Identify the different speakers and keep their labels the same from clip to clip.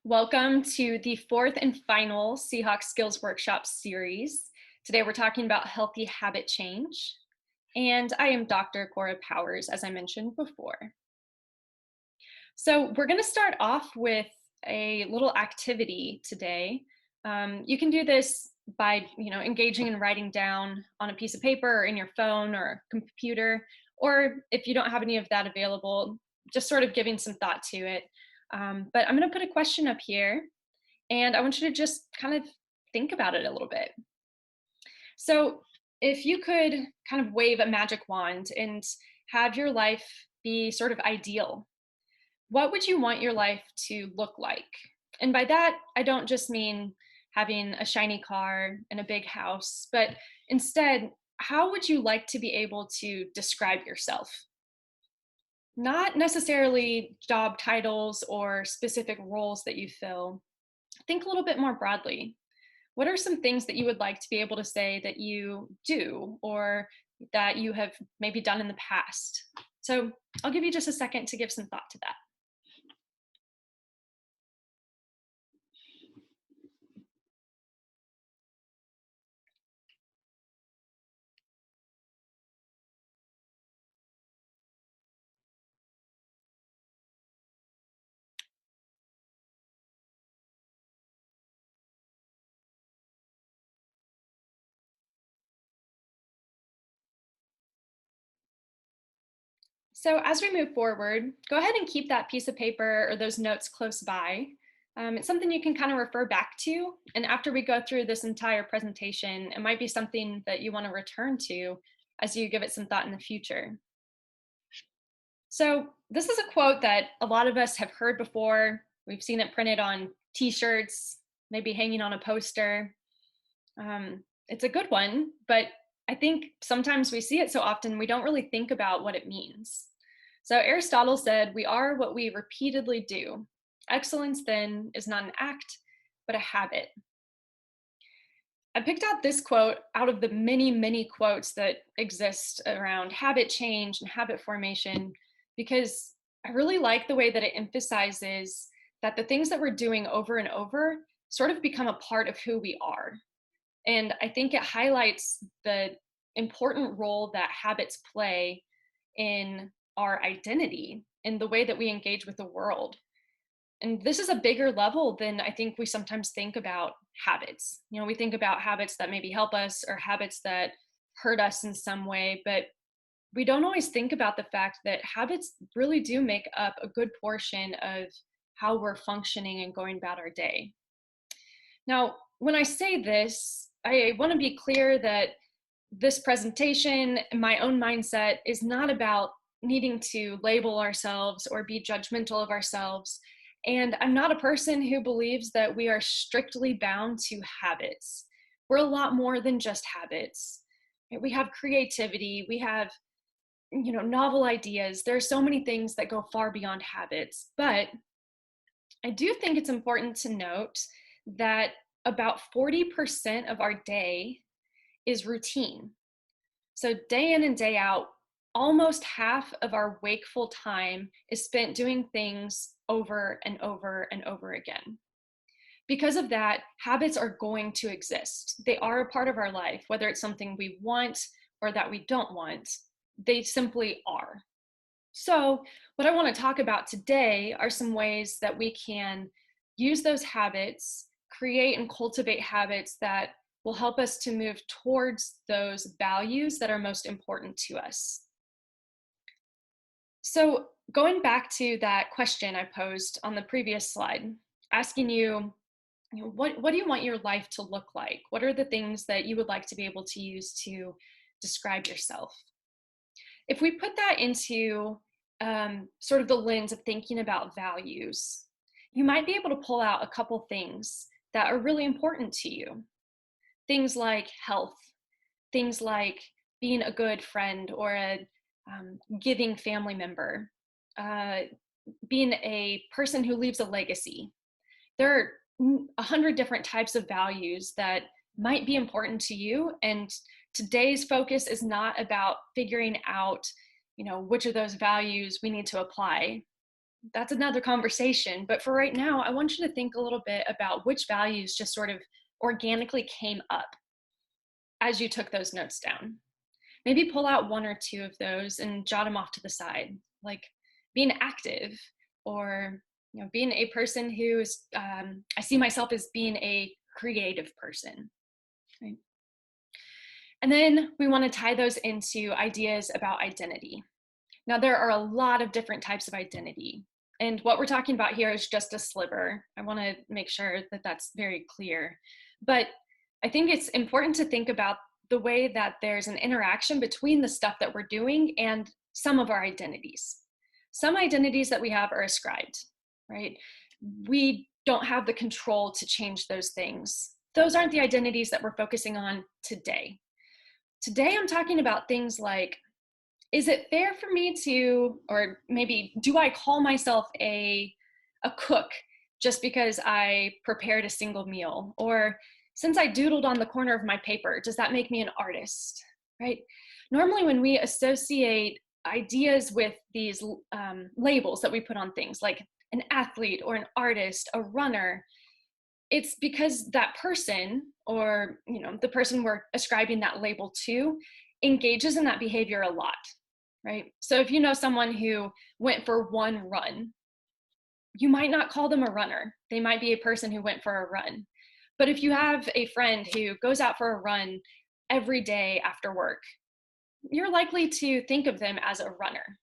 Speaker 1: Welcome to the fourth and final Seahawk Skills Workshop series. Today we're talking about healthy habit change. And I am Dr. Cora Powers, as I mentioned before. So we're going to start off with a little activity today. You can do this by engaging in writing down on a piece of paper or in your phone or computer, or if you don't have any of that available, just sort of giving some thought to it. But I'm going to put a question up here, and I want you to just kind of think about it a little bit. So, if you could kind of wave a magic wand and have your life be sort of ideal, what would you want your life to look like? And by that, I don't just mean having a shiny car and a big house, but instead, how would you like to be able to describe yourself? Not necessarily job titles or specific roles that you fill. Think a little bit more broadly. What are some things that you would like to be able to say that you do or that you have maybe done in the past? So I'll give you just a second to give some thought to that. So as we move forward, go ahead and keep that piece of paper or those notes close by. It's something you can kind of refer back to. And after we go through this entire presentation, it might be something that you want to return to as you give it some thought in the future. So this is a quote that a lot of us have heard before. We've seen it printed on t-shirts, maybe hanging on a poster. It's a good one, but I think sometimes we see it so often we don't really think about what it means. So Aristotle said, "We are what we repeatedly do. Excellence then is not an act, but a habit." I picked out this quote out of the many, many quotes that exist around habit change and habit formation because I really like the way that it emphasizes that the things that we're doing over and over sort of become a part of who we are. And I think it highlights the important role that habits play in our identity, in the way that we engage with the world. And this is a bigger level than I think we sometimes think about habits. We think about habits that maybe help us or habits that hurt us in some way, but we don't always think about the fact that habits really do make up a good portion of how we're functioning and going about our day. Now, when I say this, I want to be clear that this presentation, my own mindset, is not about needing to label ourselves or be judgmental of ourselves. And I'm not a person who believes that we are strictly bound to habits. We're a lot more than just habits. We have creativity, we have novel ideas. There are so many things that go far beyond habits. But I do think it's important to note that about 40% of our day is routine. So day in and day out, almost half of our wakeful time is spent doing things over and over and over again. Because of that, habits are going to exist. They are a part of our life, whether it's something we want or that we don't want. They simply are. So what I want to talk about today are some ways that we can use those habits, create and cultivate habits that will help us to move towards those values that are most important to us. So going back to that question I posed on the previous slide, asking you, what do you want your life to look like? What are the things that you would like to be able to use to describe yourself? If we put that into sort of the lens of thinking about values, you might be able to pull out a couple things that are really important to you. Things like health, things like being a good friend or a giving family member, being a person who leaves a legacy. There are 100 different types of values that might be important to you, and today's focus is not about figuring out which of those values we need to apply. that's another conversation. But for right now, I want you to think a little bit about which values just sort of organically came up as you took those notes down. Maybe pull out one or two of those and jot them off to the side, like being active, or being a person who's I see myself as being a creative person, right? And then we want to tie those into ideas about identity. Now, there are a lot of different types of identity, and what we're talking about here is just a sliver. I want to make sure that that's very clear. But I think it's important to think about the way that there's an interaction between the stuff that we're doing and some of our identities. Some identities that we have are ascribed, right? We don't have the control to change those things. Those aren't the identities that we're focusing on today. Today, I'm talking about things like, is it fair for me to, or maybe do I call myself a cook just because I prepared a single meal? Or since I doodled on the corner of my paper, does that make me an artist, right? Normally when we associate ideas with these labels that we put on things like an athlete or an artist, a runner, it's because that person, or the person we're ascribing that label to, engages in that behavior a lot, right? So if you know someone who went for one run, you might not call them a runner. They might be a person who went for a run. But if you have a friend who goes out for a run every day after work, you're likely to think of them as a runner,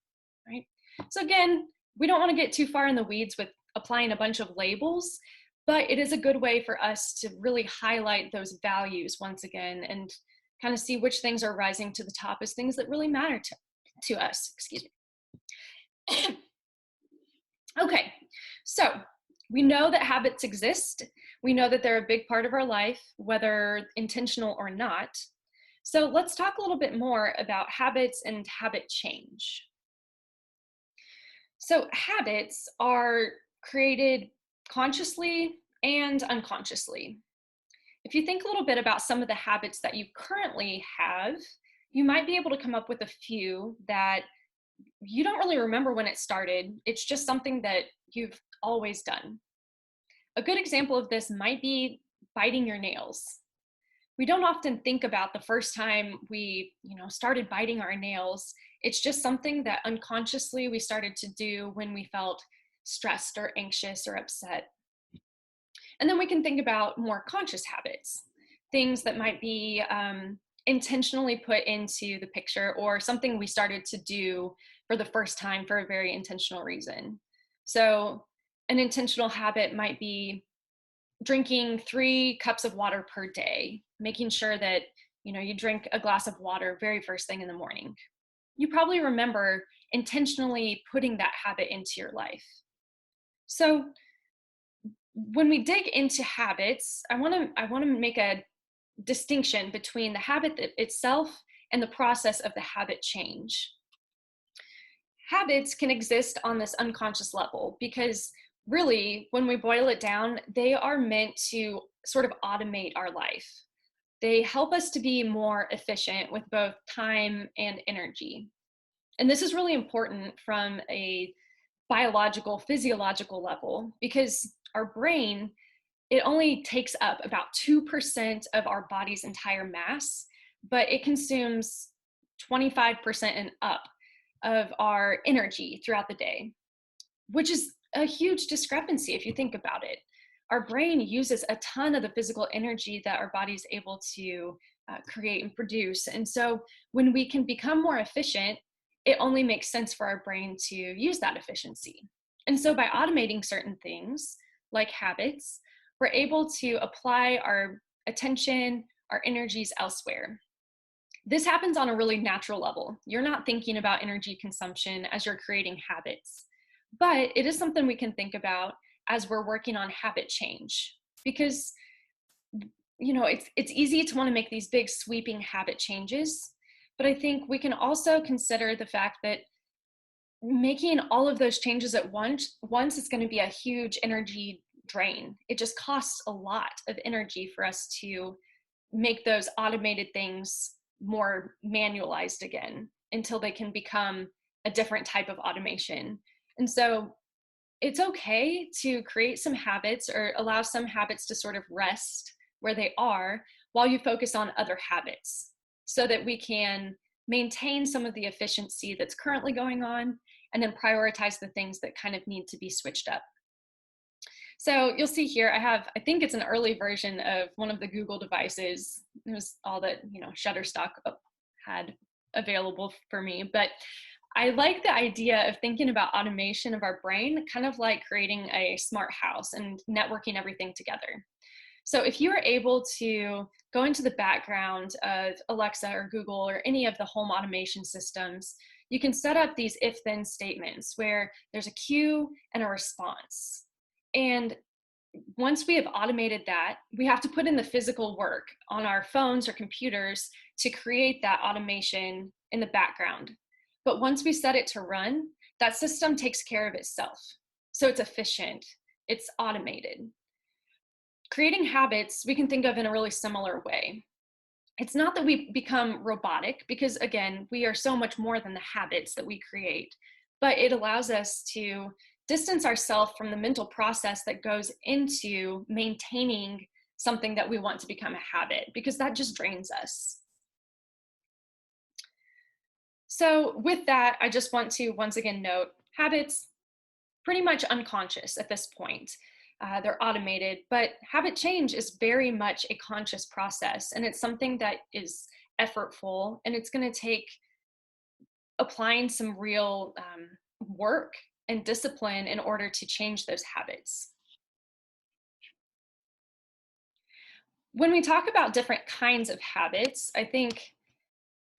Speaker 1: right? So again, we don't want to get too far in the weeds with applying a bunch of labels, but it is a good way for us to really highlight those values once again and kind of see which things are rising to the top as things that really matter to us. Excuse me. Okay, so we know that habits exist. We know that they're a big part of our life, whether intentional or not. So let's talk a little bit more about habits and habit change. So habits are created consciously and unconsciously. If you think a little bit about some of the habits that you currently have, you might be able to come up with a few that you don't really remember when it started. It's just something that you've always done. A good example of this might be biting your nails. We don't often think about the first time we, started biting our nails. It's just something that unconsciously we started to do when we felt stressed or anxious or upset. And then we can think about more conscious habits, things that might be intentionally put into the picture, or something we started to do for the first time for a very intentional reason. So an intentional habit might be drinking 3 cups of water per day, making sure that you drink a glass of water very first thing in the morning. You probably remember intentionally putting that habit into your life. So when we dig into habits, I want to make a distinction between the habit itself and the process of the habit change. Habits can exist on this unconscious level because really, when we boil it down, they are meant to sort of automate our life. They help us to be more efficient with both time and energy. And this is really important from a biological, physiological level because our brain, it only takes up about 2% of our body's entire mass, but it consumes 25% and up of our energy throughout the day, which is a huge discrepancy if you think about it. Our brain uses a ton of the physical energy that our body is able to create and produce. And so when we can become more efficient, it only makes sense for our brain to use that efficiency. And so by automating certain things like habits, we're able to apply our attention, our energies elsewhere. This happens on a really natural level. You're not thinking about energy consumption as you're creating habits, but it is something we can think about as we're working on habit change, because it's easy to want to make these big sweeping habit changes, but I think we can also consider the fact that making all of those changes at once is going to be a huge energy drain. It just costs a lot of energy for us to make those automated things more manualized again until they can become a different type of automation. And so it's okay to create some habits or allow some habits to sort of rest where they are while you focus on other habits so that we can maintain some of the efficiency that's currently going on and then prioritize the things that kind of need to be switched up. So you'll see here, I think it's an early version of one of the Google devices. It was all that, Shutterstock had available for me. But I like the idea of thinking about automation of our brain, kind of like creating a smart house and networking everything together. So if you are able to go into the background of Alexa or Google or any of the home automation systems, you can set up these if-then statements where there's a cue and a response. And once we have automated that, we have to put in the physical work on our phones or computers to create that automation in the background. But once we set it to run, that system takes care of itself. So it's efficient, it's automated. Creating habits, we can think of in a really similar way. It's not that we become robotic, because again, we are so much more than the habits that we create, but it allows us to distance ourselves from the mental process that goes into maintaining something that we want to become a habit, because that just drains us. So with that, I just want to once again note, habits, pretty much unconscious at this point. They're automated, but habit change is very much a conscious process, and it's something that is effortful, and it's going to take applying some real work and discipline in order to change those habits. When we talk about different kinds of habits, I think,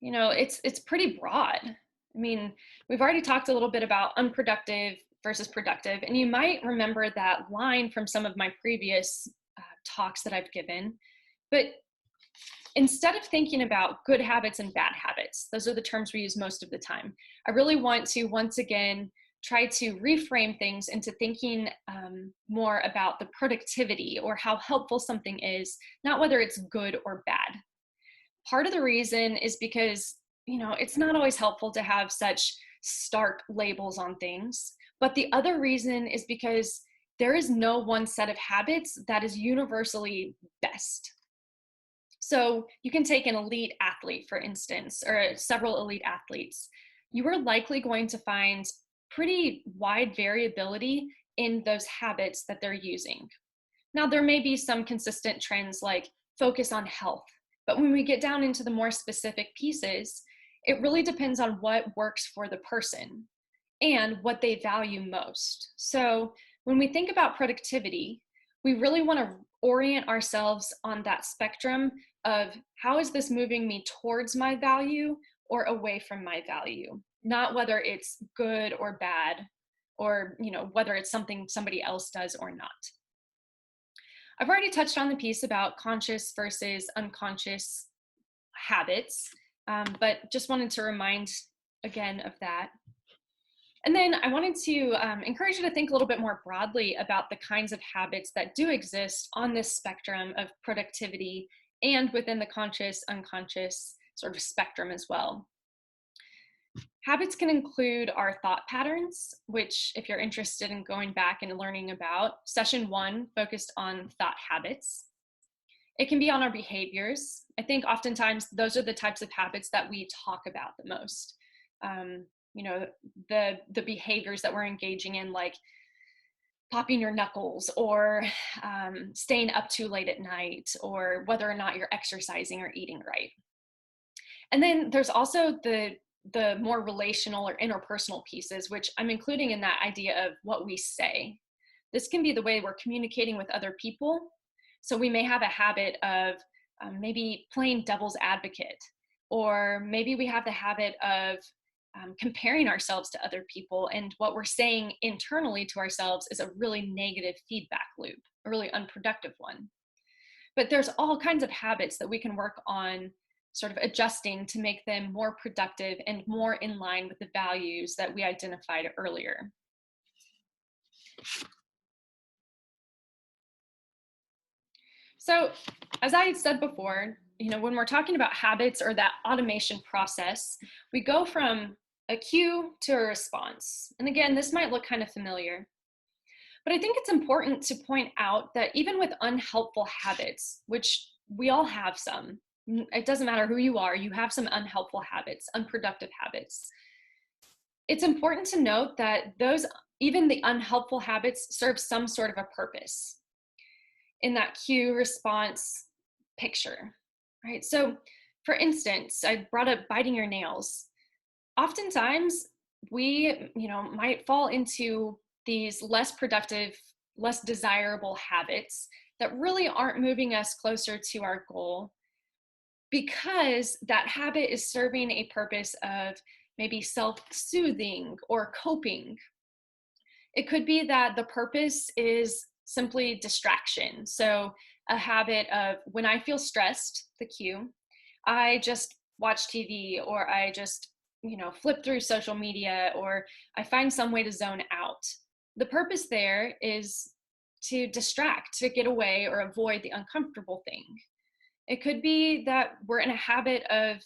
Speaker 1: it's pretty broad. I mean, we've already talked a little bit about unproductive versus productive, and you might remember that line from some of my previous talks that I've given. But instead of thinking about good habits and bad habits, those are the terms we use most of the time, I really want to once again try to reframe things into thinking more about the productivity or how helpful something is, not whether it's good or bad. Part of the reason is because, it's not always helpful to have such stark labels on things. But the other reason is because there is no one set of habits that is universally best. So you can take an elite athlete, for instance, or several elite athletes. You are likely going to find pretty wide variability in those habits that they're using. Now, there may be some consistent trends like focus on health, but when we get down into the more specific pieces, it really depends on what works for the person and what they value most. So when we think about productivity, we really want to orient ourselves on that spectrum of how is this moving me towards my value or away from my value, not whether it's good or bad, or whether it's something somebody else does or not. I've already touched on the piece about conscious versus unconscious habits, but just wanted to remind again of that. And then I wanted to encourage you to think a little bit more broadly about the kinds of habits that do exist on this spectrum of productivity and within the conscious, unconscious sort of spectrum as well. Habits can include our thought patterns, which if you're interested in going back and learning about, session 1 focused on thought habits. It can be on our behaviors. I think oftentimes those are the types of habits that we talk about the most. The behaviors that we're engaging in, like popping your knuckles or staying up too late at night, or whether or not you're exercising or eating right. And then there's also the more relational or interpersonal pieces, which I'm including in that idea of what we say. This can be the way we're communicating with other people. So we may have a habit of maybe playing devil's advocate, or maybe we have the habit of comparing ourselves to other people, and what we're saying internally to ourselves is a really negative feedback loop, a really unproductive one. But there's all kinds of habits that we can work on sort of adjusting to make them more productive and more in line with the values that we identified earlier. So as I had said before, when we're talking about habits or that automation process, we go from a cue to a response. And again, this might look kind of familiar. But I think it's important to point out that even with unhelpful habits, which we all have some, it doesn't matter who you are, you have some unhelpful habits, unproductive habits. It's important to note that those, even the unhelpful habits, serve some sort of a purpose in that cue response picture, right? So, for instance, I brought up biting your nails. Oftentimes, we, might fall into these less productive, less desirable habits that really aren't moving us closer to our goal because that habit is serving a purpose of maybe self-soothing or coping. It could be that the purpose is simply distraction. So, a habit of when I feel stressed, the cue, I just watch TV or I just, flip through social media or I find some way to zone out. The purpose there is to distract, to get away or avoid the uncomfortable thing. It could be that we're in a habit of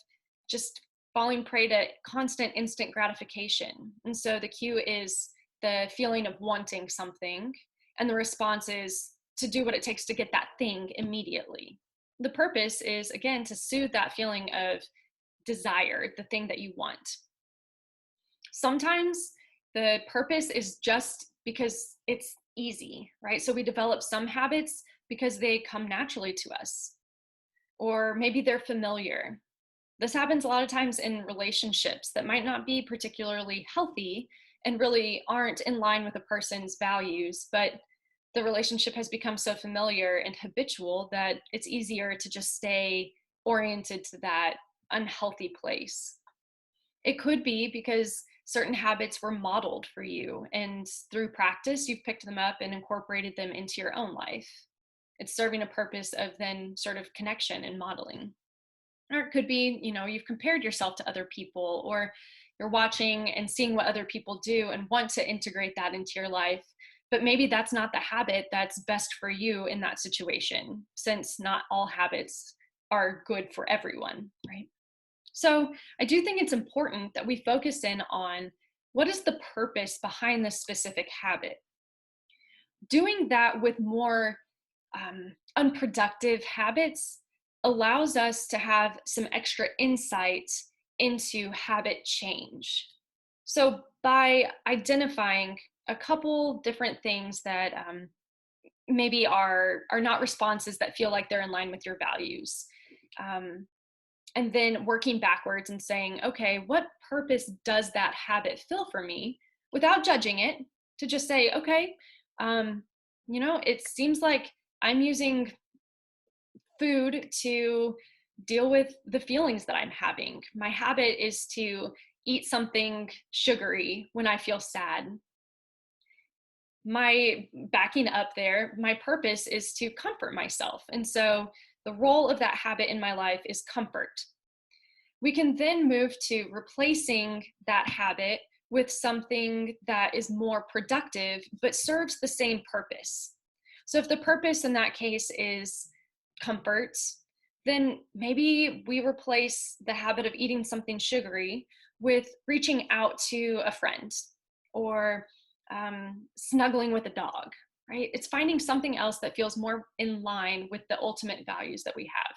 Speaker 1: just falling prey to constant instant gratification. And so the cue is the feeling of wanting something, and the response is to do what it takes to get that thing immediately. The purpose is, again, to soothe that feeling of desire, the thing that you want. Sometimes the purpose is just because it's easy, right? So we develop some habits because they come naturally to us, or maybe they're familiar. This happens a lot of times in relationships that might not be particularly healthy and really aren't in line with a person's values, but the relationship has become so familiar and habitual that it's easier to just stay oriented to that unhealthy place. It could be because certain habits were modeled for you, and through practice, you've picked them up and incorporated them into your own life. It's serving a purpose of then sort of connection and modeling. Or it could be, you've compared yourself to other people, or you're watching and seeing what other people do and want to integrate that into your life. But maybe that's not the habit that's best for you in that situation, since not all habits are good for everyone, right? So I do think it's important that we focus in on what is the purpose behind this specific habit. Doing that with more unproductive habits allows us to have some extra insight into habit change. So, by identifying a couple different things that maybe are not responses that feel like they're in line with your values, and then working backwards and saying, okay, what purpose does that habit fill for me, without judging it, to just say, okay, it seems like I'm using food to deal with the feelings that I'm having. My habit is to eat something sugary when I feel sad. My backing up there, my purpose is to comfort myself. And so the role of that habit in my life is comfort. We can then move to replacing that habit with something that is more productive but serves the same purpose. So if the purpose in that case is comfort, then maybe we replace the habit of eating something sugary with reaching out to a friend or snuggling with a dog, right? It's finding something else that feels more in line with the ultimate values that we have.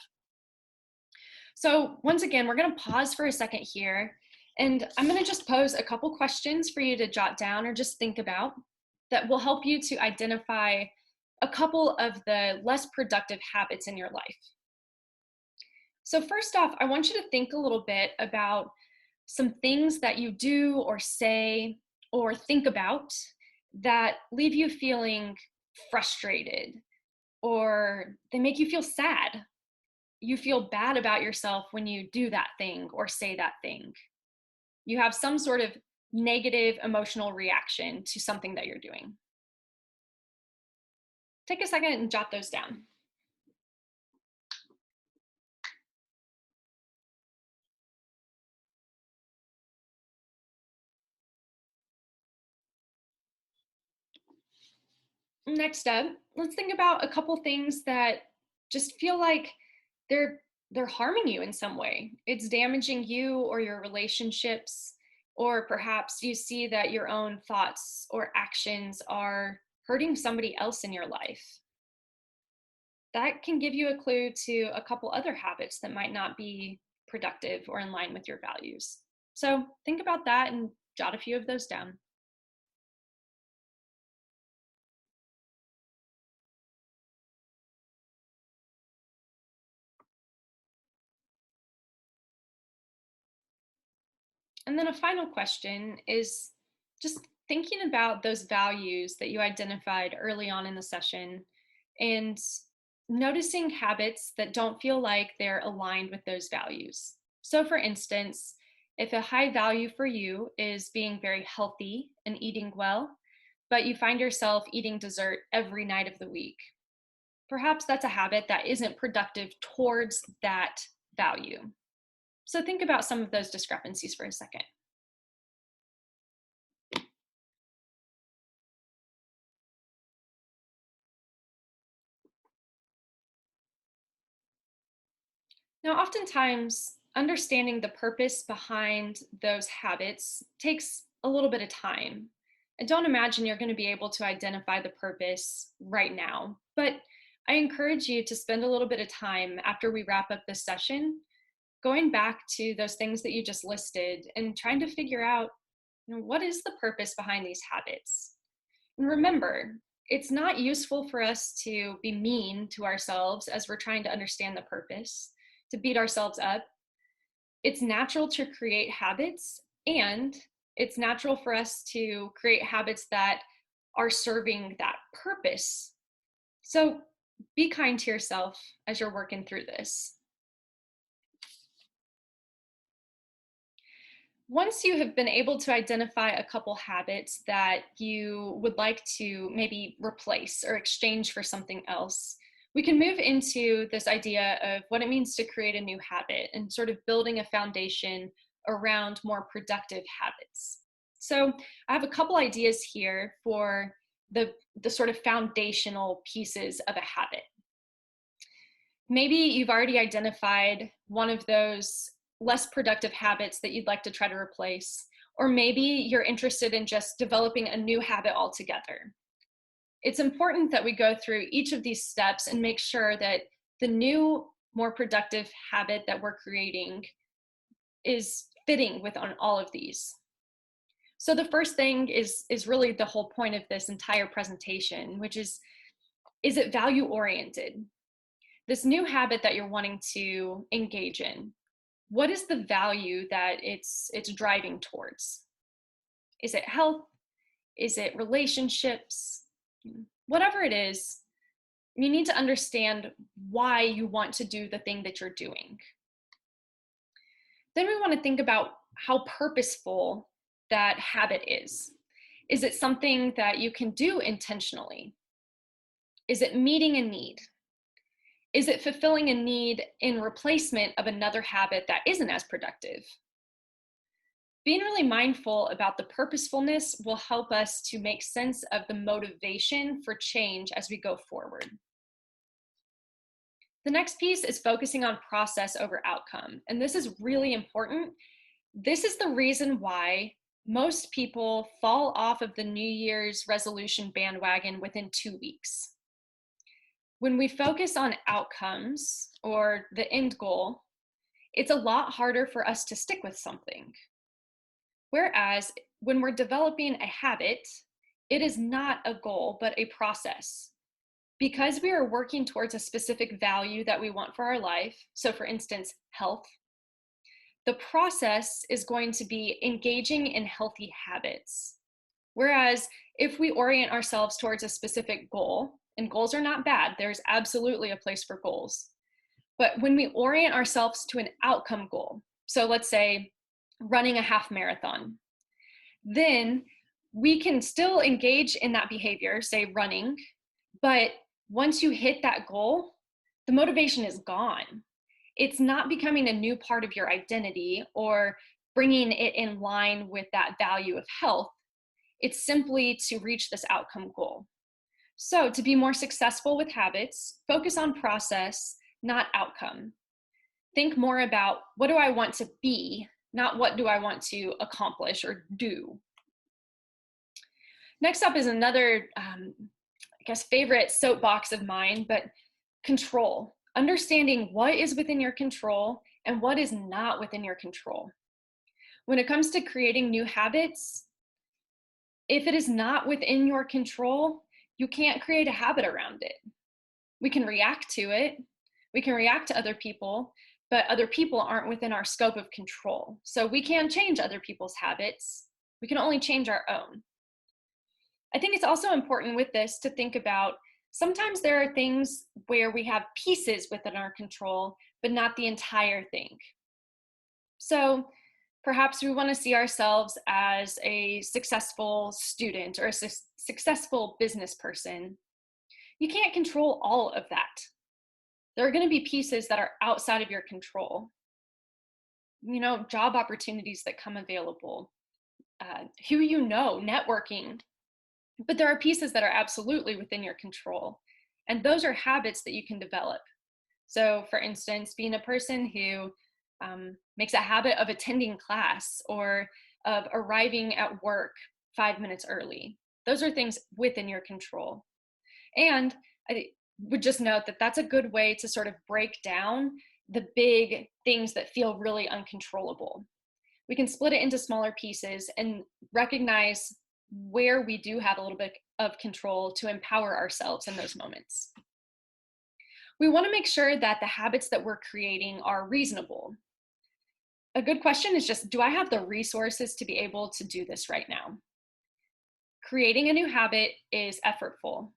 Speaker 1: So once again, we're going to pause for a second here, and I'm going to just pose a couple questions for you to jot down or just think about that will help you to identify a couple of the less productive habits in your life. So first off, I want you to think a little bit about some things that you do or say or think about that leave you feeling frustrated, or they make you feel sad. You feel bad about yourself when you do that thing or say that thing. You have some sort of negative emotional reaction to something that you're doing. Take a second and jot those down. Next up, let's think about a couple things that just feel like they're they're harming you in some way. It's damaging you or your relationships, or perhaps you see that your own thoughts or actions are hurting somebody else in your life. That can give you a clue to a couple other habits that might not be productive or in line with your values. So think about that and jot a few of those down. And then a final question is just thinking about those values that you identified early on in the session and noticing habits that don't feel like they're aligned with those values. So, for instance, if a high value for you is being very healthy and eating well, but you find yourself eating dessert every night of the week, perhaps that's a habit that isn't productive towards that value. So, think about some of those discrepancies for a second. Now, oftentimes, understanding the purpose behind those habits takes a little bit of time. I don't imagine you're going to be able to identify the purpose right now, but I encourage you to spend a little bit of time after we wrap up this session going back to those things that you just listed and trying to figure out, what is the purpose behind these habits? And remember, it's not useful for us to be mean to ourselves as we're trying to understand the purpose, to beat ourselves up. It's natural to create habits, and it's natural for us to create habits that are serving that purpose. So be kind to yourself as you're working through this. Once you have been able to identify a couple habits that you would like to maybe replace or exchange for something else, we can move into this idea of what it means to create a new habit and sort of building a foundation around more productive habits. So I have a couple ideas here for the sort of foundational pieces of a habit. Maybe you've already identified one of those less productive habits that you'd like to try to replace, or maybe you're interested in just developing a new habit altogether. It's important that we go through each of these steps and make sure that the new, more productive habit that we're creating is fitting with on all of these. So the first thing is really the whole point of this entire presentation, which is it value oriented? This new habit that you're wanting to engage in, what is the value that it's driving towards? Is it health? Is it relationships? Whatever it is, you need to understand why you want to do the thing that you're doing. Then we want to think about how purposeful that habit is. Is it something that you can do intentionally? Is it meeting a need? Is it fulfilling a need in replacement of another habit that isn't as productive? Being really mindful about the purposefulness will help us to make sense of the motivation for change as we go forward. The next piece is focusing on process over outcome, and this is really important. This is the reason why most people fall off of the New Year's resolution bandwagon within 2 weeks. When we focus on outcomes or the end goal, it's a lot harder for us to stick with something. Whereas when we're developing a habit, it is not a goal, but a process. Because we are working towards a specific value that we want for our life, so for instance, health, the process is going to be engaging in healthy habits. Whereas if we orient ourselves towards a specific goal, and goals are not bad, there's absolutely a place for goals. But when we orient ourselves to an outcome goal, so let's say running a half marathon, then we can still engage in that behavior, say running, but once you hit that goal, the motivation is gone. It's not becoming a new part of your identity or bringing it in line with that value of health. It's simply to reach this outcome goal. So to be more successful with habits, focus on process, not outcome. Think more about what do I want to be, not what do I want to accomplish or do. Next up is another, I guess, favorite soapbox of mine, but control. Understanding what is within your control and what is not within your control. When it comes to creating new habits, if it is not within your control, you can't create a habit around it. We can react to it, we can react to other people, but other people aren't within our scope of control. So we can change other people's habits, we can only change our own. I think it's also important with this to think about sometimes there are things where we have pieces within our control, but not the entire thing. So perhaps we want to see ourselves as a successful student or a successful business person. You can't control all of that. There are going to be pieces that are outside of your control. Job opportunities that come available, who networking. But there are pieces that are absolutely within your control. And those are habits that you can develop. So, for instance, being a person who makes a habit of attending class or of arriving at work 5 minutes early. Those are things within your control. And I would just note that that's a good way to sort of break down the big things that feel really uncontrollable. We can split it into smaller pieces and recognize where we do have a little bit of control to empower ourselves in those moments. We want to make sure that the habits that we're creating are reasonable. A good question is just, do I have the resources to be able to do this right now? Creating a new habit is effortful.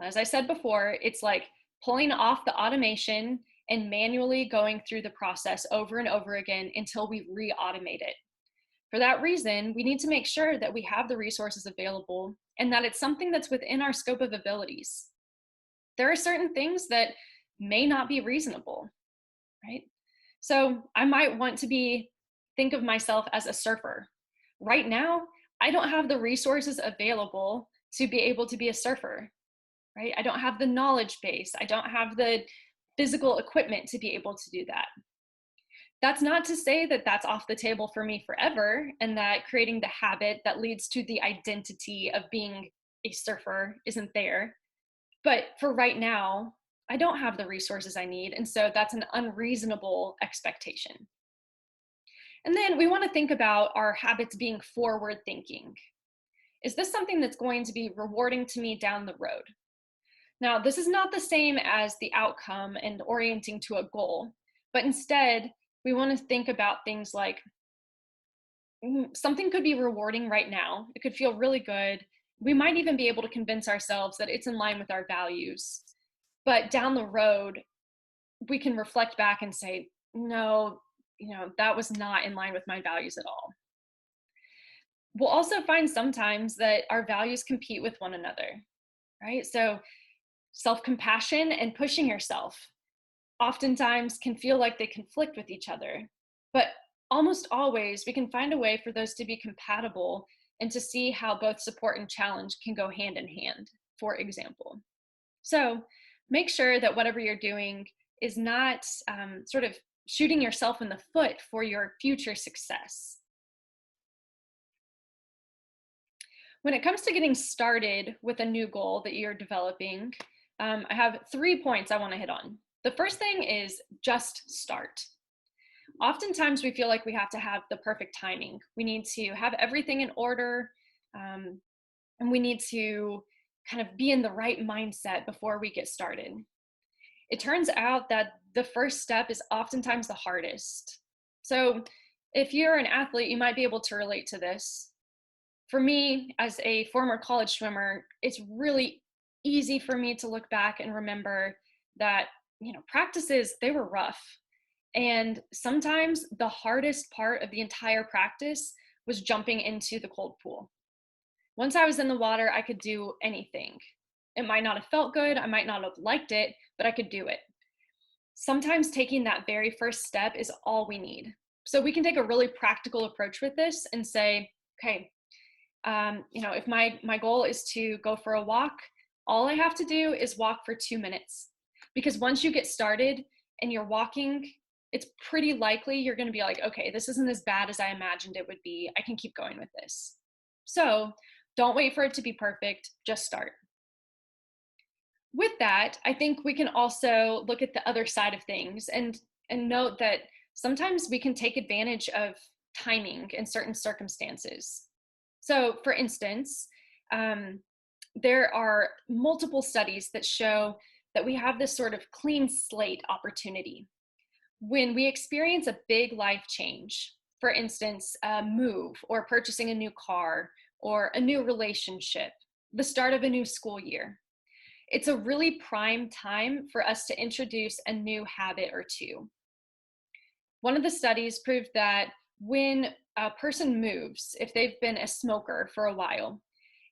Speaker 1: As I said before, it's like pulling off the automation and manually going through the process over and over again until we re-automate it. For that reason, we need to make sure that we have the resources available and that it's something that's within our scope of abilities. There are certain things that may not be reasonable, right? So I might want to think of myself as a surfer. Right now, I don't have the resources available to be able to be a surfer, right? I don't have the knowledge base. I don't have the physical equipment to be able to do that. That's not to say that that's off the table for me forever and that creating the habit that leads to the identity of being a surfer isn't there. But for right now, I don't have the resources I need. And so that's an unreasonable expectation. And then we want to think about our habits being forward thinking. Is this something that's going to be rewarding to me down the road? Now, this is not the same as the outcome and orienting to a goal, but instead, we want to think about things like something could be rewarding right now. It could feel really good. We might even be able to convince ourselves that it's in line with our values. But down the road, we can reflect back and say, no, that was not in line with my values at all. We'll also find sometimes that our values compete with one another, right? So self-compassion and pushing yourself oftentimes can feel like they conflict with each other, but almost always we can find a way for those to be compatible and to see how both support and challenge can go hand in hand, for example. So make sure that whatever you're doing is not sort of shooting yourself in the foot for your future success. When it comes to getting started with a new goal that you're developing, I have 3 points I want to hit on. The first thing is just start. Oftentimes we feel like we have to have the perfect timing. We need to have everything in order, and we need to kind of be in the right mindset before we get started. It turns out that the first step is oftentimes the hardest. So if you're an athlete, you might be able to relate to this. For me, as a former college swimmer, it's really easy for me to look back and remember that, practices, they were rough. And sometimes the hardest part of the entire practice was jumping into the cold pool. Once I was in the water, I could do anything. It might not have felt good, I might not have liked it, but I could do it. Sometimes taking that very first step is all we need. So we can take a really practical approach with this and say, okay, if my goal is to go for a walk, all I have to do is walk for 2 minutes. Because once you get started and you're walking, it's pretty likely you're going to be like, okay, this isn't as bad as I imagined it would be. I can keep going with this. So Don't wait for it to be perfect, just start. With that, I think we can also look at the other side of things and note that sometimes we can take advantage of timing in certain circumstances. So, for instance, um, there are multiple studies that show that we have this sort of clean slate opportunity when we experience a big life change. For instance, a move or purchasing a new car or a new relationship, the start of a new school year. It's a really prime time for us to introduce a new habit or two. One of the studies proved that when a person moves, if they've been a smoker for a while,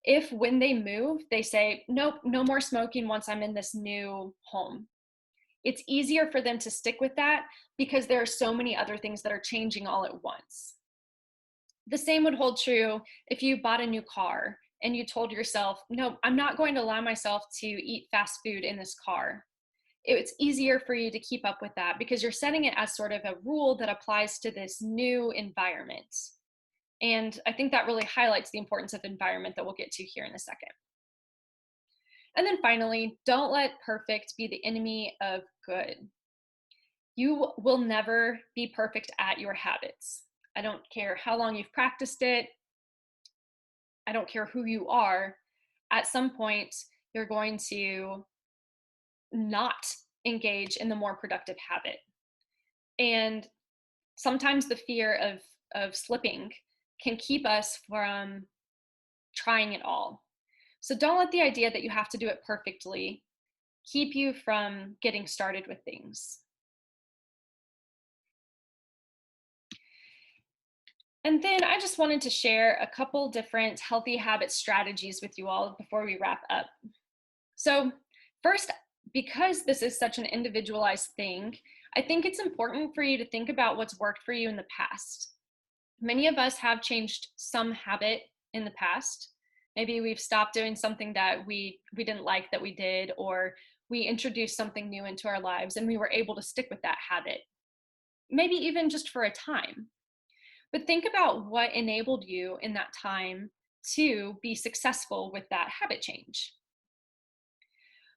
Speaker 1: if when they move, they say, nope, no more smoking once I'm in this new home, it's easier for them to stick with that because there are so many other things that are changing all at once. The same would hold true if you bought a new car and you told yourself, no, I'm not going to allow myself to eat fast food in this car. It's easier for you to keep up with that because you're setting it as sort of a rule that applies to this new environment. And I think that really highlights the importance of environment that we'll get to here in a second. And then finally, don't let perfect be the enemy of good. You will never be perfect at your habits. I don't care how long you've practiced it. I don't care who you are. At some point, you're going to not engage in the more productive habit. And sometimes the fear of slipping can keep us from trying it all. So don't let the idea that you have to do it perfectly keep you from getting started with things. And then I just wanted to share a couple different healthy habit strategies with you all before we wrap up. So, first, because this is such an individualized thing, I think it's important for you to think about what's worked for you in the past. Many of us have changed some habit in the past. Maybe we've stopped doing something that we didn't like that we did, or we introduced something new into our lives and we were able to stick with that habit. Maybe even just for a time. But think about what enabled you in that time to be successful with that habit change.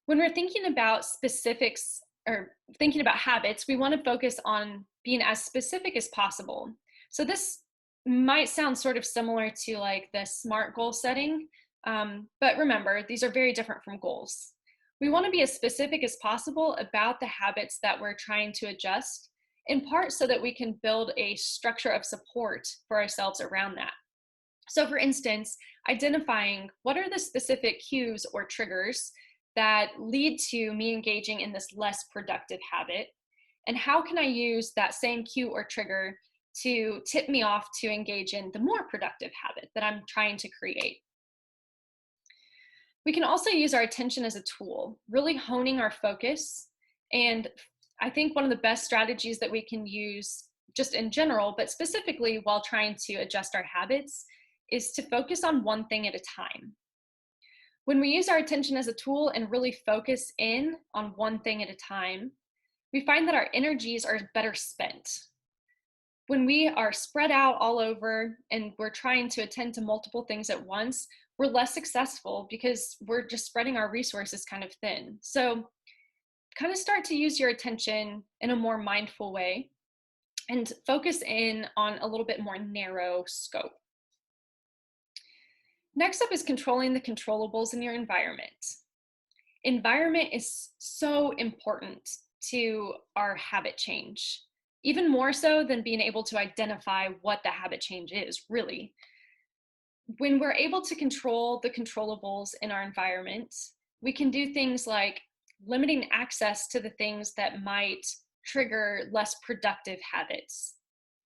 Speaker 1: When we're thinking about specifics or thinking about habits, we want to focus on being as specific as possible. So this might sound sort of similar to like the SMART goal setting, but remember, these are very different from goals. We want to be as specific as possible about the habits that we're trying to adjust, in part so that we can build a structure of support for ourselves around that. So for instance, identifying what are the specific cues or triggers that lead to me engaging in this less productive habit, and how can I use that same cue or trigger to tip me off to engage in the more productive habit that I'm trying to create. We can also use our attention as a tool, really honing our focus. And I think one of the best strategies that we can use just in general, but specifically while trying to adjust our habits, is to focus on one thing at a time. When we use our attention as a tool and really focus in on one thing at a time, we find that our energies are better spent. When we are spread out all over and we're trying to attend to multiple things at once, we're less successful because we're just spreading our resources kind of thin. So kind of start to use your attention in a more mindful way and focus in on a little bit more narrow scope. Next up is controlling the controllables in your environment. Environment is so important to our habit change, even more so than being able to identify what the habit change is, really. When we're able to control the controllables in our environment, we can do things like limiting access to the things that might trigger less productive habits,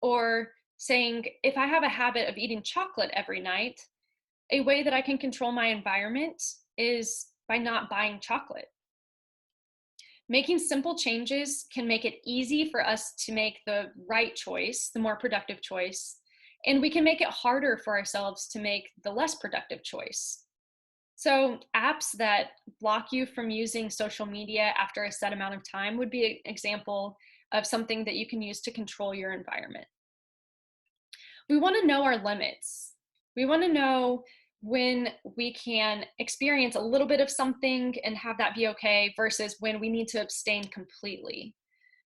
Speaker 1: or saying, if I have a habit of eating chocolate every night, a way that I can control my environment is by not buying chocolate. Making simple changes can make it easy for us to make the right choice, the more productive choice, and we can make it harder for ourselves to make the less productive choice. So apps that block you from using social media after a set amount of time would be an example of something that you can use to control your environment. We want to know our limits. We want to know when we can experience a little bit of something and have that be okay versus when we need to abstain completely.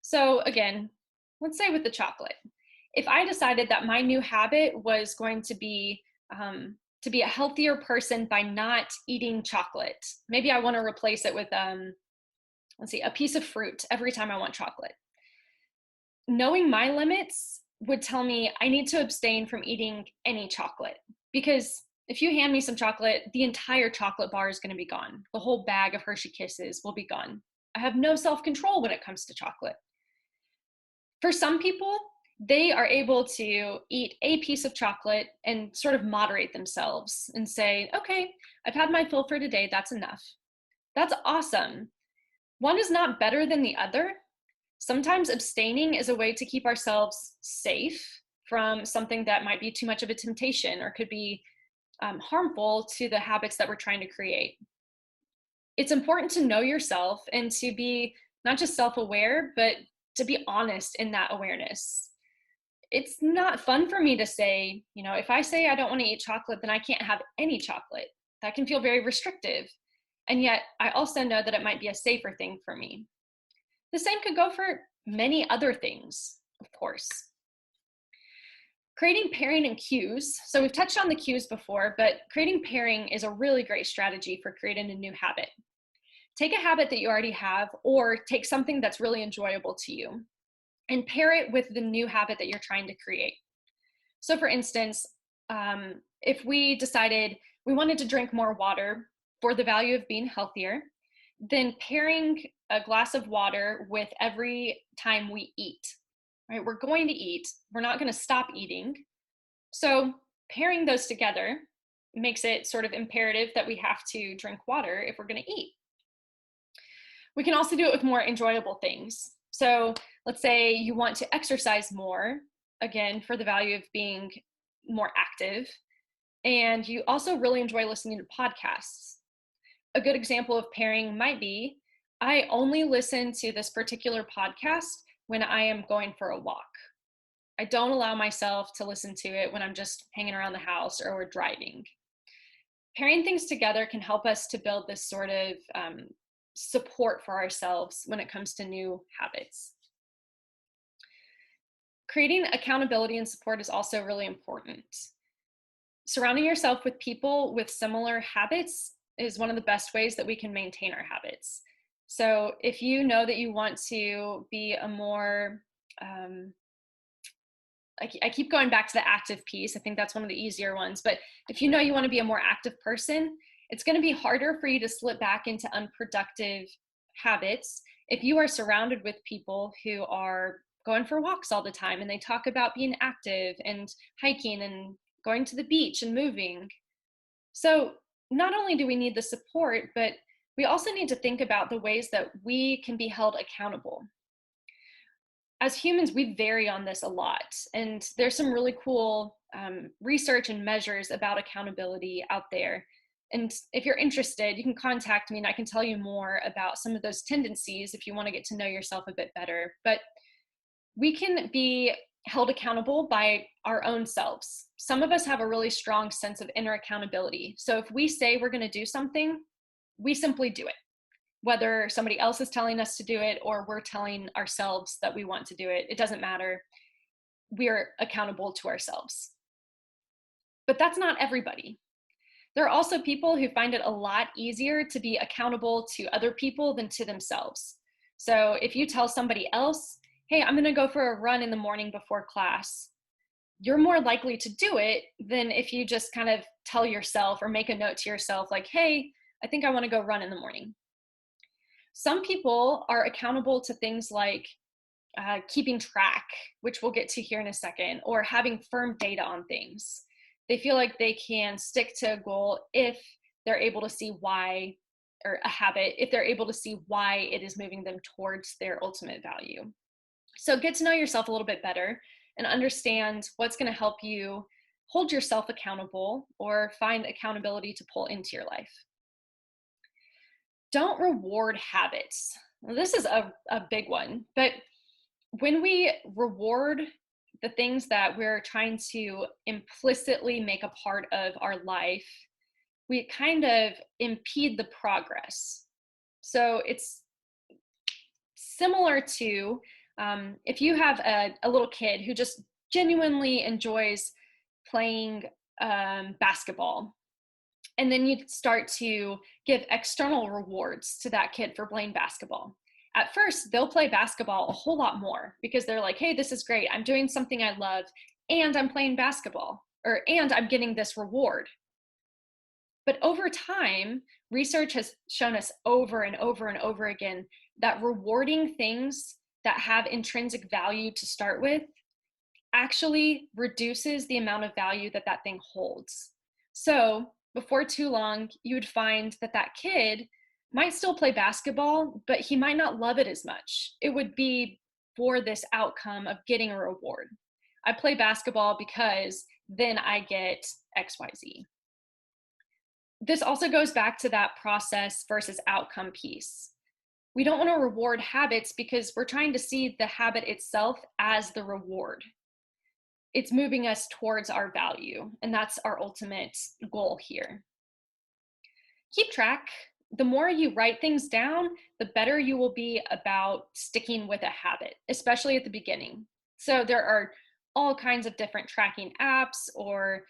Speaker 1: So again, let's say with the chocolate, if I decided that my new habit was going to be a healthier person by not eating chocolate, maybe I want to replace it with let's see, a piece of fruit every time I want chocolate. Knowing my limits would tell me I need to abstain from eating any chocolate, because if you hand me some chocolate, the entire chocolate bar is going to be gone. The whole bag of Hershey Kisses will be gone. I have no self-control when it comes to chocolate. For some people, they are able to eat a piece of chocolate and sort of moderate themselves and say, okay, I've had my fill for today. That's enough. That's awesome. One is not better than the other. Sometimes abstaining is a way to keep ourselves safe from something that might be too much of a temptation or could be harmful to the habits that we're trying to create. It's important to know yourself and to be not just self-aware, but to be honest in that awareness. It's not fun for me to say, if I say I don't want to eat chocolate, then I can't have any chocolate. That can feel very restrictive. And yet I also know that it might be a safer thing for me. The same could go for many other things, of course. Creating pairing and cues. So we've touched on the cues before, but creating pairing is a really great strategy for creating a new habit. Take a habit that you already have, or take something that's really enjoyable to you and pair it with the new habit that you're trying to create. So for instance, if we decided we wanted to drink more water for the value of being healthier, then pairing a glass of water with every time we eat, right? We're going to eat. We're not going to stop eating. So pairing those together makes it sort of imperative that we have to drink water if we're going to eat. We can also do it with more enjoyable things. So let's say you want to exercise more, again, for the value of being more active, and you also really enjoy listening to podcasts. A good example of pairing might be, I only listen to this particular podcast when I am going for a walk. I don't allow myself to listen to it when I'm just hanging around the house or we're driving. Pairing things together can help us to build this sort of support for ourselves when it comes to new habits. Creating accountability and support is also really important. Surrounding yourself with people with similar habits is one of the best ways that we can maintain our habits. So if you know that you want to be a more, I keep going back to the active piece. I think that's one of the easier ones. But if you know you want to be a more active person, it's going to be harder for you to slip back into unproductive habits if you are surrounded with people who are going for walks all the time and they talk about being active and hiking and going to the beach and moving. So not only do we need the support, but we also need to think about the ways that we can be held accountable. As humans, we vary on this a lot, and there's some really cool research and measures about accountability out there. And if you're interested, you can contact me and I can tell you more about some of those tendencies if you want to get to know yourself a bit better. But we can be held accountable by our own selves. Some of us have a really strong sense of inner accountability. So if we say we're going to do something, we simply do it. Whether somebody else is telling us to do it or we're telling ourselves that we want to do it, it doesn't matter. We're accountable to ourselves. But that's not everybody. There are also people who find it a lot easier to be accountable to other people than to themselves. So if you tell somebody else, hey, I'm going to go for a run in the morning before class, you're more likely to do it than if you just kind of tell yourself or make a note to yourself like, hey, I think I want to go run in the morning. Some people are accountable to things like keeping track, which we'll get to here in a second, or having firm data on things. They feel like they can stick to a goal if they're able to see why, or a habit, if they're able to see why it is moving them towards their ultimate value. So get to know yourself a little bit better and understand what's going to help you hold yourself accountable or find accountability to pull into your life. Don't reward habits. Well, this is a big one, but when we reward the things that we're trying to implicitly make a part of our life, we kind of impede the progress. So it's similar to if you have a little kid who just genuinely enjoys playing basketball, and then you start to give external rewards to that kid for playing basketball. At first, they'll play basketball a whole lot more because they're like, hey, this is great. I'm doing something I love, and I'm playing basketball, and I'm getting this reward. But over time, research has shown us over and over and over again that rewarding things that have intrinsic value to start with actually reduces the amount of value that that thing holds. So before too long, you would find that that kid might still play basketball, but he might not love it as much. It would be for this outcome of getting a reward. I play basketball because then I get XYZ. This also goes back to that process versus outcome piece. We don't want to reward habits because we're trying to see the habit itself as the reward. It's moving us towards our value, and that's our ultimate goal here. Keep track. The more you write things down, the better you will be about sticking with a habit, especially at the beginning. So there are all kinds of different tracking apps or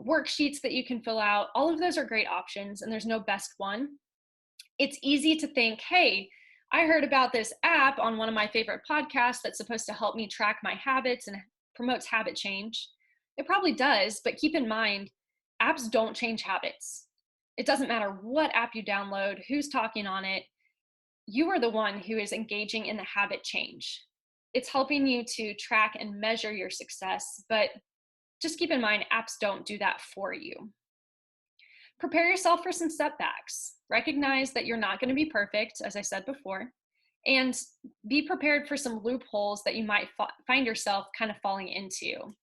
Speaker 1: worksheets that you can fill out. All of those are great options, and there's no best one. It's easy to think, hey, I heard about this app on one of my favorite podcasts that's supposed to help me track my habits and promotes habit change. It probably does, but keep in mind, apps don't change habits. It doesn't matter what app you download, who's talking on it, you are the one who is engaging in the habit change. It's helping you to track and measure your success, but just keep in mind, apps don't do that for you. Prepare yourself for some setbacks. Recognize that you're not going to be perfect, as I said before, and be prepared for some loopholes that you might find yourself kind of falling into.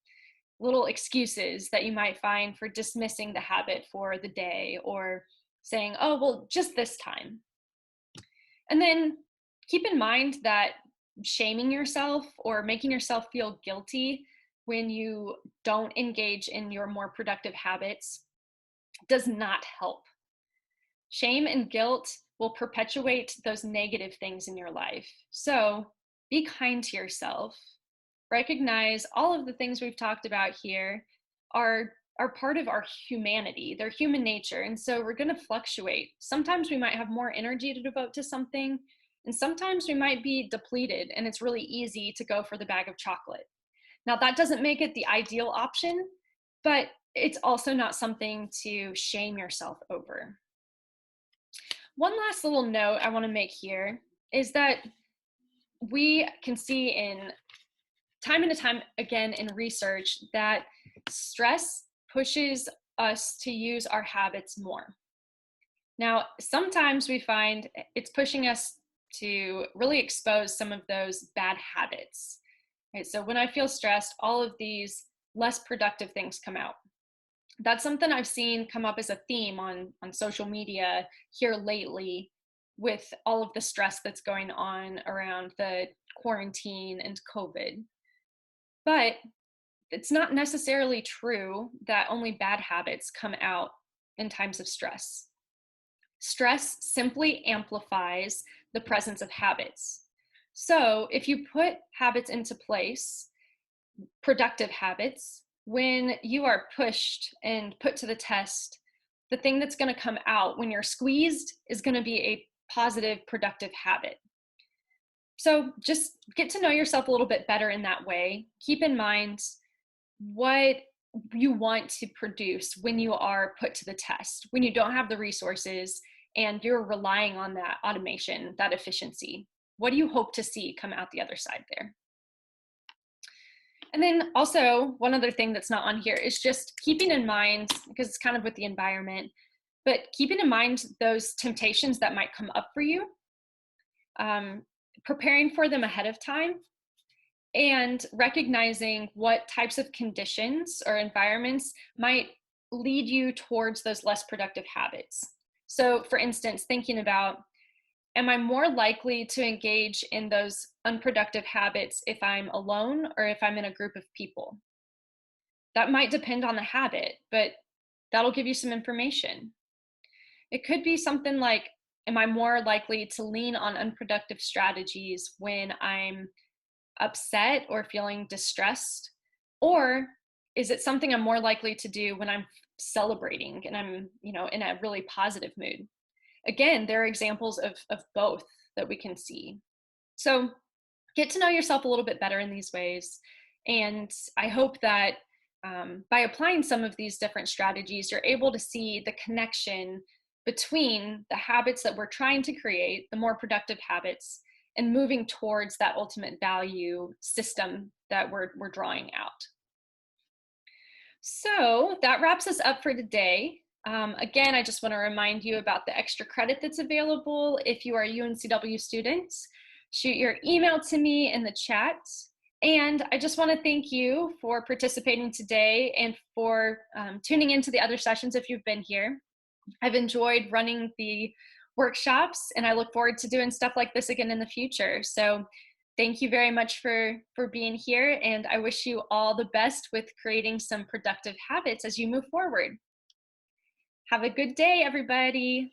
Speaker 1: Little excuses that you might find for dismissing the habit for the day or saying, oh, well, just this time. And then keep in mind that shaming yourself or making yourself feel guilty when you don't engage in your more productive habits does not help. Shame and guilt will perpetuate those negative things in your life. So be kind to yourself. Recognize all of the things we've talked about here are part of our humanity. They're human nature. And so we're going to fluctuate. Sometimes we might have more energy to devote to something, and sometimes we might be depleted, and it's really easy to go for the bag of chocolate. Now, that doesn't make it the ideal option, but it's also not something to shame yourself over. One last little note I want to make here is that we can see in time and time again in research that stress pushes us to use our habits more. Now, sometimes we find it's pushing us to really expose some of those bad habits. Right? So when I feel stressed, all of these less productive things come out. That's something I've seen come up as a theme on social media here lately with all of the stress that's going on around the quarantine and COVID. But it's not necessarily true that only bad habits come out in times of stress. Stress simply amplifies the presence of habits. So if you put habits into place, productive habits, when you are pushed and put to the test, the thing that's going to come out when you're squeezed is going to be a positive, productive habit. So just get to know yourself a little bit better in that way. Keep in mind what you want to produce when you are put to the test, when you don't have the resources and you're relying on that automation, that efficiency. What do you hope to see come out the other side there? And then also, one other thing that's not on here is just keeping in mind, because it's kind of with the environment, but keeping in mind those temptations that might come up for you, preparing for them ahead of time, and recognizing what types of conditions or environments might lead you towards those less productive habits. So for instance, thinking about, am I more likely to engage in those unproductive habits if I'm alone or if I'm in a group of people? That might depend on the habit, but that'll give you some information. It could be something like, am I more likely to lean on unproductive strategies when I'm upset or feeling distressed? Or is it something I'm more likely to do when I'm celebrating and I'm, in a really positive mood? Again, there are examples of both that we can see. So get to know yourself a little bit better in these ways. And I hope that by applying some of these different strategies, you're able to see the connection between the habits that we're trying to create, the more productive habits, and moving towards that ultimate value system that we're drawing out. So that wraps us up for today. Again, I just want to remind you about the extra credit that's available if you are a UNCW student. Shoot your email to me in the chat. And I just want to thank you for participating today and for tuning into the other sessions if you've been here. I've enjoyed running the workshops, and I look forward to doing stuff like this again in the future. So thank you very much for being here, and I wish you all the best with creating some productive habits as you move forward. Have a good day, everybody.